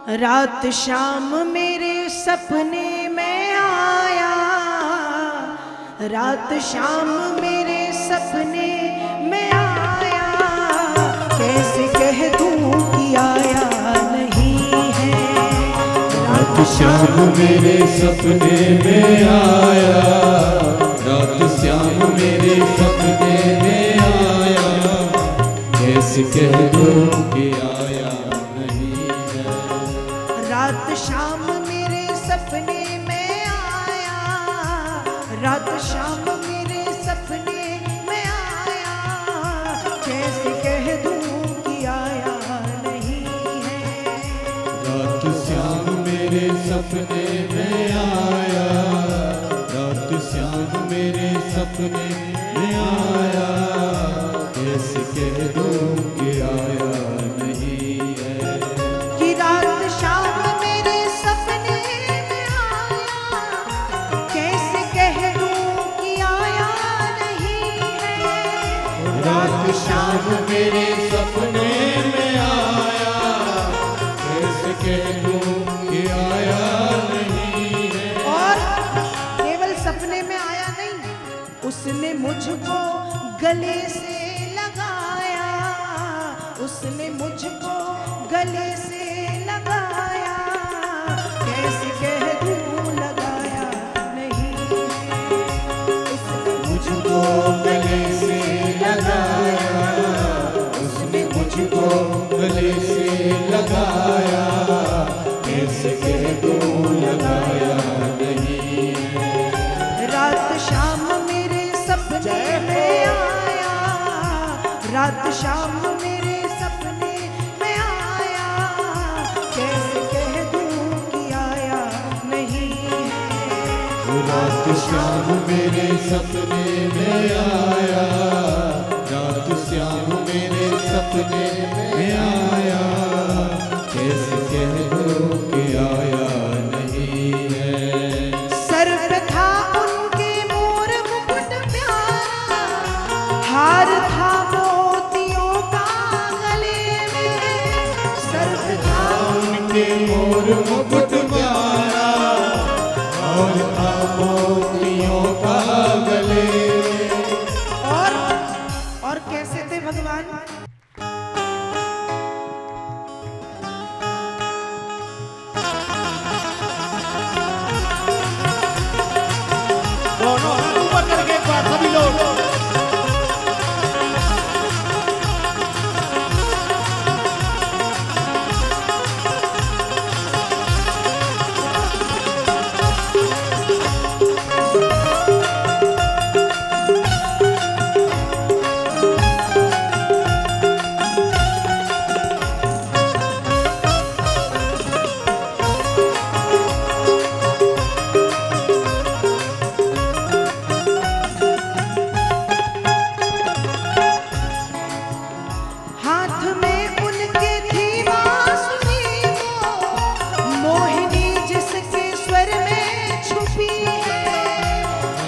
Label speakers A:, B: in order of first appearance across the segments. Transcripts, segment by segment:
A: रात शाम मेरे सपने में आया, रात शाम मेरे सपने में आया, कैसे कह दूं कि आया नहीं है।
B: रात शाम मेरे सपने में आया, रात शाम मेरे सपने में आया, कैसे कह दूं कि आया नहीं है।
A: रात शाम मेरे सपने में आया, रात शाम मेरे सपने में आया, कैसे कह दूं कि आया नहीं है।
B: रात शाम मेरे सपने में आया, रात शाम मेरे सपने में आया, कैसे कह दूं कि आया नहीं है।
A: कि रात शाम मेरे सपने में आया, कैसे कह दूं कि आया नहीं है।
B: रात शाम मेरे सपने में आया, कैसे कह दूं कि आया नहीं है।
A: और केवल सपने में आया नहीं, उसने मुझको गले से लगाया, उसने मुझको गले से लगाया, कैसे कह दूं लगाया नहीं है। उसने
B: मुझको गले से लगाया, उसने मुझको गले से लगाया, कैसे कह दूं लगाया नहीं है।
A: रात शाम मेरे सपने में आया, रात शाम मेरे सपने में आया, कैसे कह दूं कि आया नहीं है।
B: रात शाम मेरे सपने में आया, रात शाम मेरे सपने में आया, कैसे कह दूं कि आया नहीं है।
A: सर पे था उनके मोर मुकुट प्यारा, हार था मोतियों का गले में। सर पे था
B: उनके मोर मुकुट प्यारा, और था मोतियों का गले में।
A: और कैसे थे भगवान।
C: दोनों हाथ ऊपर करके एक बार सभी लोग।
A: हाथ में उनके थी बांसुरी वो, मोहिनी जिसके स्वर में छुपी है।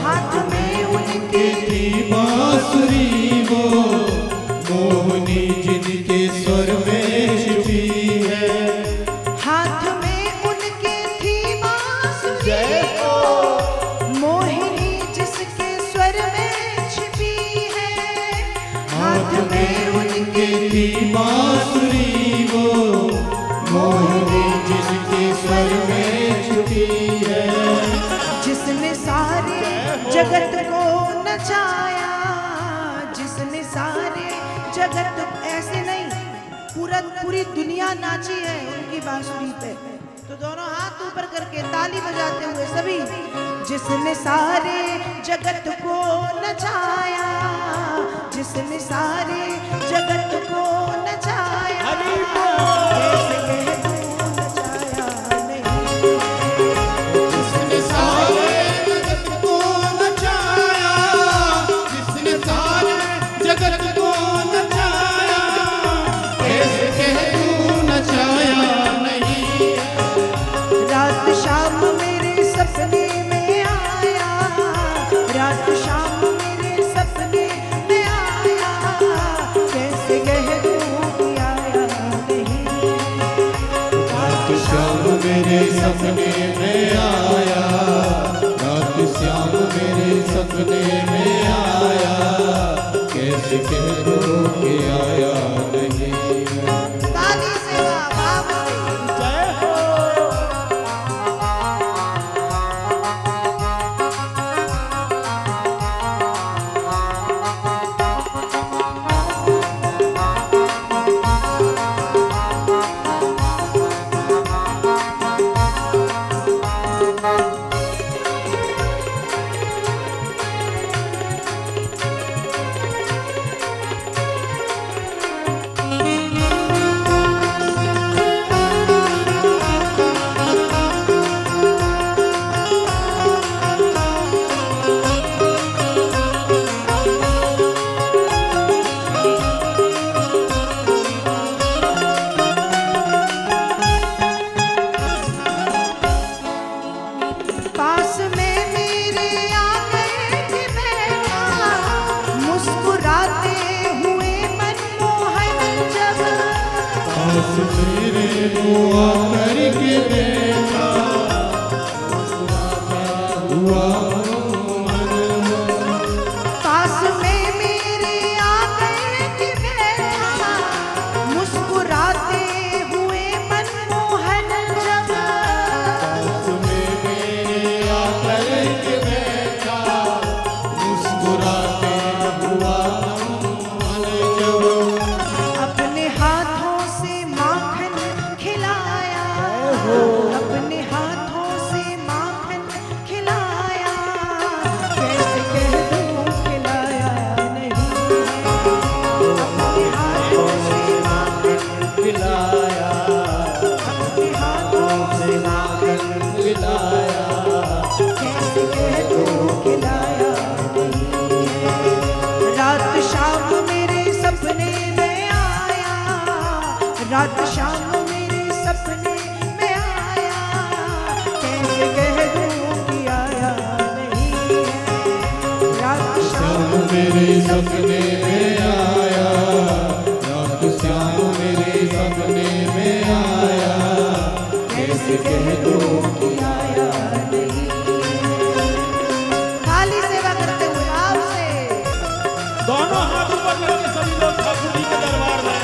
A: हाथ में उनके
B: की बांसुरी वो, मोहनी जिनके स्वर में छुपी है।
A: हाथ में उनके थी बांसुरी वो, मोहिनी जिसके स्वर में छिपी है। हाथ में उनके
B: की बांसुरी वो, मोहनी जिनके स्वर में छुपी है।
A: जिसने सारे जगत को नचाया, जिसने सारे जगत, ऐसे नहीं पूरी दुनिया नाची है उनकी बांसुरी पे। तो दोनों हाथ ऊपर करके ताली बजाते हुए सभी। जिसने सारे जगत को नचाया, जिसने सारे जगत को नचाया, कैसे कह दूं नचाया नहीं।
B: जिसने सारे जगत को नचाया, जिसने सारे जगत को नचाया, कैसे कह दूं नचाया नहीं।
A: रात शाम मेरे सपने में आया, रात शाम मेरे सपने में आया, कैसे कह दूं कि आया नहीं।
B: रात श्याम मेरे सपने में आया, रात श्याम मेरे सपने में आया, कैसे कह दो कि आया नहीं।
A: ताली से भाव से
C: जय हो।
A: पास में मेरे आकर के बैठा, मुस्कुराते हुए मनमोहन जब।
B: पास मेरे हुआ करके बैठा, हुआ
A: पास में मेरे आकर के बैठा, मुस्कुराते हुए मनमोहन जब। अपने हाथों से माखन खिलाया, अपने हाथों से माखन खिलाया, कैसे कह दूं खिलाया नहीं। अपने हाथों से माखन
C: खिलाया,
A: अपने हाथों से माखन
C: खिलाया,
A: कैसे कह दूं खिलाया नहीं। रात शाम मेरे सपने में आया, रात शाम मेरे सपने में आया, कैसे कह दूं कि आया नहीं है। रात शाम
B: मेरे सपने में आया, रात श्याम मेरे सपने में आया, कैसे कह दो
A: कि आया नहीं। खाली सेवा करते हुए आपसे
C: दोनों हाथ ऊपर करके सभी लोग ठाकुर जी के दरबार में।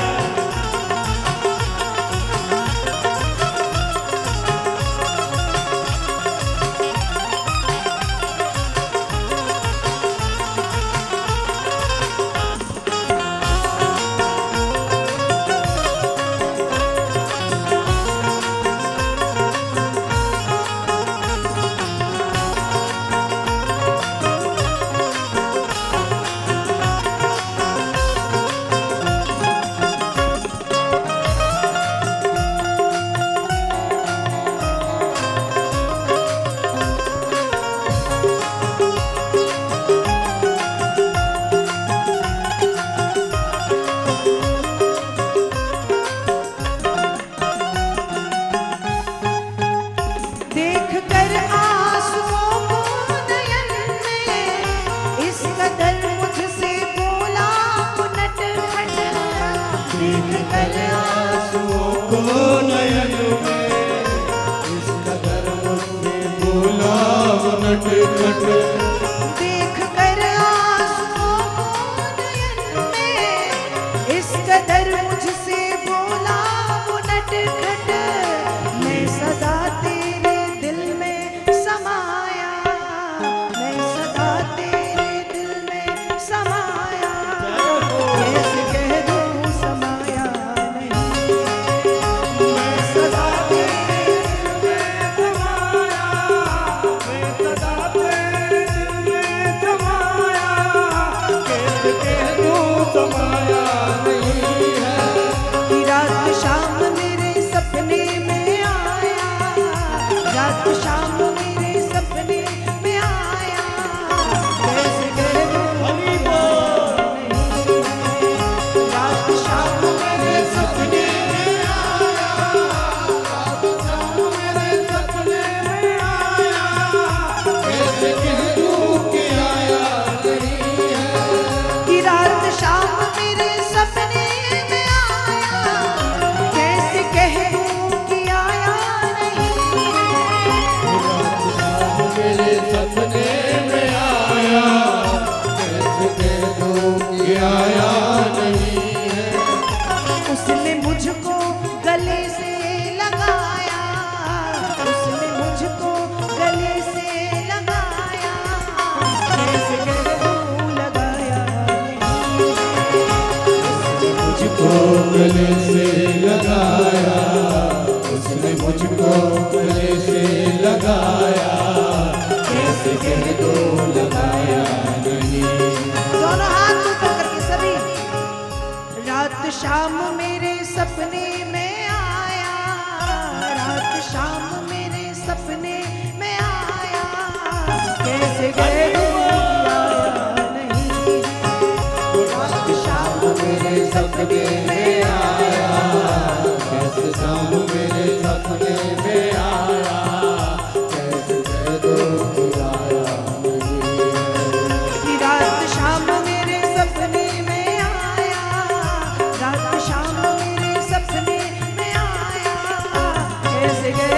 A: देख कर आंसुओं को नयन में, इस कदर मुझसे बोला नट खट। देख कर आंसुओं
B: को नयन में, इस कदर मुझसे बोला नट खट।
A: देख कर आंसुओं को नयन में, इस कदर मुझसे बोला वो नट खट। मैं सदा तेरे दिल में समाया, मैं सदा तेरे दिल में समाया, कैसे कह दूं समाया नहीं। मैं सदा तेरे दिल में समाया, मैं सदा तेरे
B: गले से लगाया, उसने मुझको गले से लगाया, कैसे कह दो लगाया नहीं।
A: दोनों हाथ ऊपर करके सभी। रात शाम मेरे सपने में आया, रात शाम मेरे सपने में आया, कैसे कह दो आया नहीं। रात शाम मेरे सपने में आया,
B: कैसे शाम मेरे सपने में आया, कैसे कह दो आया नहीं।
A: रात शाम मेरे सपने में आया, रात शाम मेरे सपने में आया, कैसे कह